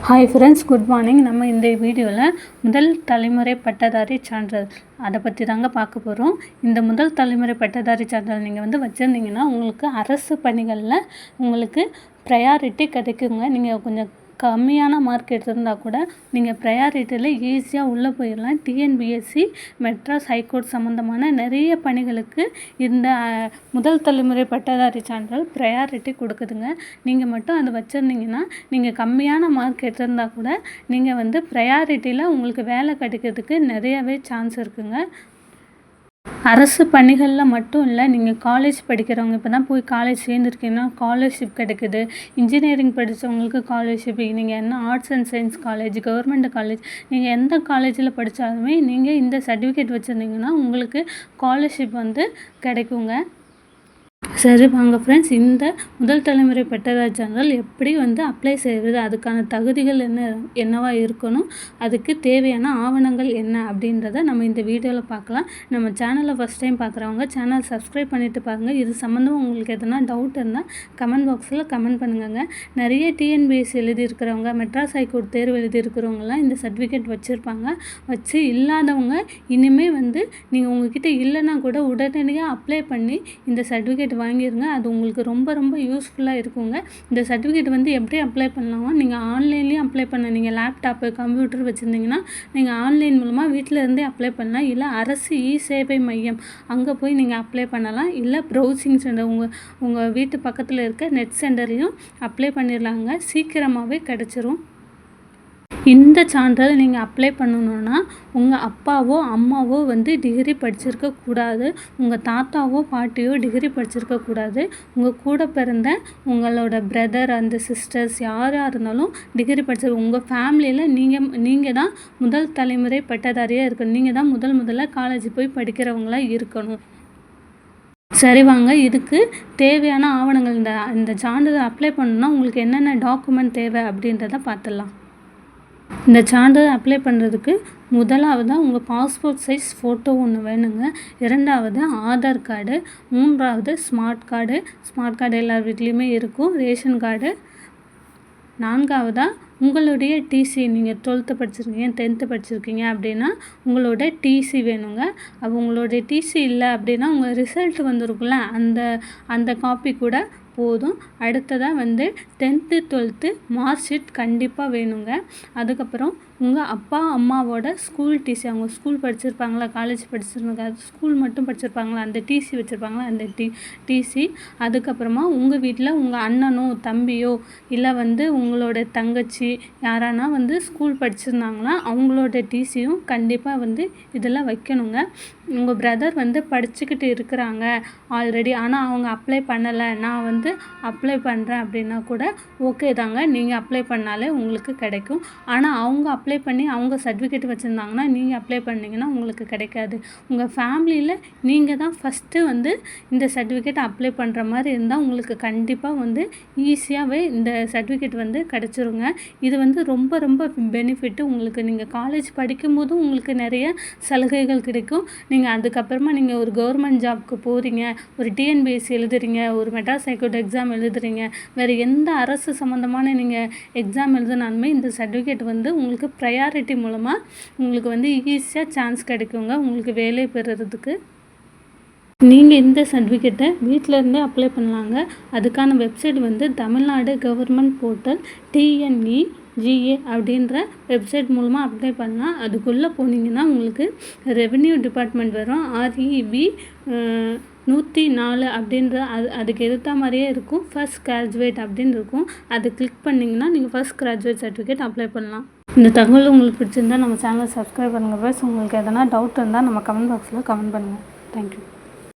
Hi friends, good morning. நம்ம இந்த வீடியோவில் முதல் தலைமுறை பட்டதாரி சான்றிதழ் அதை பற்றி தாங்க பார்க்க போகிறோம். இந்த முதல் தலைமுறை பட்டதாரி சான்றிதழ் நீங்கள் வச்சுருந்தீங்கன்னா உங்களுக்கு அரசு பணிகளில் உங்களுக்கு ப்ரையாரிட்டி கிடைக்குங்க. நீங்கள் கொஞ்சம் கம்மியான மார்க் எடுத்திருந்தால் கூட நீங்கள் ப்ரையாரிட்டியில் ஈஸியாக உள்ளே போயிடலாம். டிஎன்பிஎஸ்சி, மெட்ராஸ் ஹைகோர்ட் சம்மந்தமான நிறைய பணிகளுக்கு இந்த முதல் தலைமுறை பட்டதாரி சான்றிதழ் ப்ரையாரிட்டி கொடுக்குதுங்க. நீங்கள் மட்டும் அதை வச்சுருந்தீங்கன்னா நீங்கள் கம்மியான மார்க் எடுத்திருந்தால் கூட நீங்கள் ப்ரையாரிட்டியில் உங்களுக்கு வேலை கிடைக்கிறதுக்கு நிறையவே சான்ஸ் இருக்குங்க. அரசு பணிகளில் மட்டும் இல்லை, நீங்கள் காலேஜ் படிக்கிறவங்க இப்போ தான் போய் காலேஜ் சேர்ந்துருக்கீங்கன்னா ஸ்காலர்ஷிப் கிடைக்குது. இன்ஜினியரிங் படித்தவங்களுக்கு ஸ்காலர்ஷிப். நீங்கள் என்ன arts and science college, government college, நீங்கள் எந்த காலேஜில் படித்தாலுமே நீங்கள் இந்த சர்டிஃபிகேட் வச்சுருந்தீங்கன்னா உங்களுக்கு ஸ்காலர்ஷிப் கிடைக்குங்க. சரி வாங்க ஃப்ரெண்ட்ஸ், இந்த முதல் தலைமுறை பட்டதாரி சான்றிதழ் எப்படி அப்ளை செய்வது, அதுக்கான தகுதிகள் என்னவா இருக்கணும், அதுக்கு தேவையான ஆவணங்கள் என்ன அப்படின்றத நம்ம இந்த வீடியோவில் பார்க்கலாம். நம்ம சேனலை ஃபஸ்ட் டைம் பார்க்குறவங்க சேனல் சப்ஸ்கிரைப் பண்ணிவிட்டு பாருங்கள். இது சம்மந்தமாக உங்களுக்கு எதனா டவுட் இருந்தால் கமெண்ட் பாக்ஸில் கமெண்ட் பண்ணுங்க. நிறைய டிஎன்பிஎஸ்சி எழுதியிருக்கிறவங்க, மெட்ராஸ் ஹைகோர்ட் தேர்வு எழுதியிருக்கிறவங்கலாம் இந்த சர்டிஃபிகேட் வச்சுருப்பாங்க. வச்சு இல்லாதவங்க இனிமேல் நீங்கள் உங்ககிட்ட இல்லைன்னா கூட உடனடியாக அப்ளை பண்ணி இந்த சர்டிஃபிகேட் வாங்கிடுங்க. அது உங்களுக்கு ரொம்ப ரொம்ப யூஸ்ஃபுல்லாக இருக்குங்க. இந்த சர்டிஃபிகேட் எப்படி அப்ளை பண்ணலாமா, நீங்கள் ஆன்லைன்லேயும் அப்ளை பண்ண, நீங்கள் லேப்டாப்பு கம்ப்யூட்டர் வச்சுருந்தீங்கன்னா நீங்கள் ஆன்லைன் மூலமாக வீட்டில் இருந்தே அப்ளை பண்ணலாம். இல்லை அரசு சேவை மையம் அங்கே போய் நீங்கள் அப்ளை பண்ணலாம். இல்லை ப்ரௌசிங் சென்டர் உங்கள் வீட்டு பக்கத்தில் இருக்க நெட் சென்டர்லையும் அப்ளை பண்ணிடலாங்க. சீக்கிரமாகவே கிடச்சிரும். இந்த சான்றிதழ் நீங்கள் அப்ளை பண்ணணுன்னா உங்கள் அப்பாவோ அம்மாவோ டிகிரி படிச்சிருக்கக்கூடாது. உங்கள் தாத்தாவோ பாட்டியோ டிகிரி படிச்சிருக்கக்கூடாது. உங்கள் கூட பிறந்த உங்களோட பிரதர் அண்ட் சிஸ்டர்ஸ் யாராக இருந்தாலும் டிகிரி படிச்சிருக்க, உங்கள் ஃபேமிலியில் நீங்கள் தான் முதல் தலைமுறை பட்டதாரியாக இருக்கணும். நீங்கள் தான் முதல்ல காலேஜ் போய் படிக்கிறவங்களாக இருக்கணும். சரி வாங்க, இதுக்கு தேவையான ஆவணங்கள் இந்த சான்றிதழ் அப்ளை பண்ணணுன்னா உங்களுக்கு என்னென்ன டாக்குமெண்ட் தேவை அப்படின்றத பார்த்துடலாம். இந்த சான்றிதழ் அப்ளை பண்ணுறதுக்கு முதலாவதாக உங்கள் பாஸ்போர்ட் சைஸ் ஃபோட்டோ ஒன்று வேணுங்க. இரண்டாவது ஆதார் கார்டு. மூன்றாவது ஸ்மார்ட் கார்டு எல்லார் வீட்லேயுமே இருக்கும். Ration card. நான்காவதாக உங்களுடைய டிசி, நீங்கள் 12th படிச்சிருக்கீங்க, 10th படிச்சிருக்கீங்க அப்படின்னா உங்களோட டிசி வேணுங்க. அப்போ உங்களுடைய டிசி இல்லை அப்படின்னா உங்கள் ரிசல்ட் வந்திருக்குல்ல அந்த காப்பி கூட போதும். அடுத்ததாக 10th 12th மார்க் ஷீட் கண்டிப்பாக வேணுங்க. அதுக்கப்புறம் உங்கள் அப்பா அம்மாவோட ஸ்கூல் டிசி, அவங்க ஸ்கூல் படிச்சிருப்பாங்களா, காலேஜ் படிச்சிருந்தாங்க, ஸ்கூல் மட்டும் படிச்சிருப்பாங்களா, அந்த டிசி வச்சுருப்பாங்களா, அந்த டிசி. அதுக்கப்புறமா உங்கள் வீட்டில் உங்கள் அண்ணனோ தம்பியோ இல்லை உங்களோட தங்கச்சி யாரானா ஸ்கூல் படிச்சிருந்தாங்கன்னா அவங்களோட டிசியும் கண்டிப்பாக இதெல்லாம் வைக்கணுங்க. உங்கள் பிரதர் படிச்சுக்கிட்டு இருக்கிறாங்க ஆல்ரெடி, ஆனால் அவங்க அப்ளை பண்ணலை, நான் அப்ளை பண்ணுறேன் அப்படின்னா கூட ஓகே தாங்க. நீங்கள் அப்ளை பண்ணாலே உங்களுக்கு கிடைக்கும். ஆனால் அவங்க அப்ளை பண்ணி அவங்க சர்டிஃபிகேட் வச்சுருந்தாங்கன்னா நீங்கள் அப்ளை பண்ணிங்கன்னா உங்களுக்கு கிடைக்காது. உங்கள் ஃபேமிலியில் நீங்கள் தான் ஃபஸ்ட்டு இந்த சர்டிஃபிகேட் அப்ளை பண்ணுற மாதிரி இருந்தால் உங்களுக்கு கண்டிப்பாக ஈஸியாகவே இந்த சர்டிஃபிகேட் கிடச்சிருங்க. இது ரொம்ப ரொம்ப பெனிஃபிட்டு உங்களுக்கு. நீங்கள் காலேஜ் படிக்கும்போதும் உங்களுக்கு நிறைய சலுகைகள் கிடைக்கும். நீங்கள் அதுக்கப்புறமா நீங்கள் ஒரு கவர்மெண்ட் ஜாப்க்கு போகிறீங்க, ஒரு டிஎன்பிஎஸ்சி எழுதுறீங்க, ஒரு மெட்ராஸ் ஹைகோர்ட் எக்ஸாம் எழுதுறீங்க, வேறு எந்த அரசு சம்மந்தமான நீங்கள் எக்ஸாம் எழுதுனாலுமே இந்த சர்டிஃபிகேட் உங்களுக்கு ப்ரையாரிட்டி மூலமாக உங்களுக்கு ஈஸியாக சான்ஸ் கிடைக்குங்க உங்களுக்கு வேலை பெறுறதுக்கு. நீங்கள் இந்த சர்டிஃபிகேட்டை வீட்டிலேருந்தே அப்ளை பண்ணலாங்க. அதுக்கான website Tamil Nadu government portal TNEGA அப்படின்ற வெப்சைட் மூலமாக அப்ளை பண்ணலாம். அதுக்குள்ளே போனீங்கன்னா உங்களுக்கு ரெவென்யூ டிபார்ட்மெண்ட் வரும். REV 104 அப்படின்ற அதுக்கு எதிர்த்த மாதிரியே இருக்கும். ஃபர்ஸ்ட் கிராஜுவேட் அப்படின்னு இருக்கும். அதை கிளிக் பண்ணிங்கன்னா நீங்கள் ஃபர்ஸ்ட் கிராஜுவேட் சர்டிஃபிகேட் அப்ளை பண்ணலாம். இந்த தகவல் உங்களுக்கு பிடிச்சிருந்தால் நம்ம சேனலை சப்ஸ்கிரைப் பண்ணுங்கள். உங்களுக்கு எதனா டவுட் இருந்தால் நம்ம கமெண்ட் பாக்ஸில் கமெண்ட் பண்ணுங்கள். தேங்க்யூ.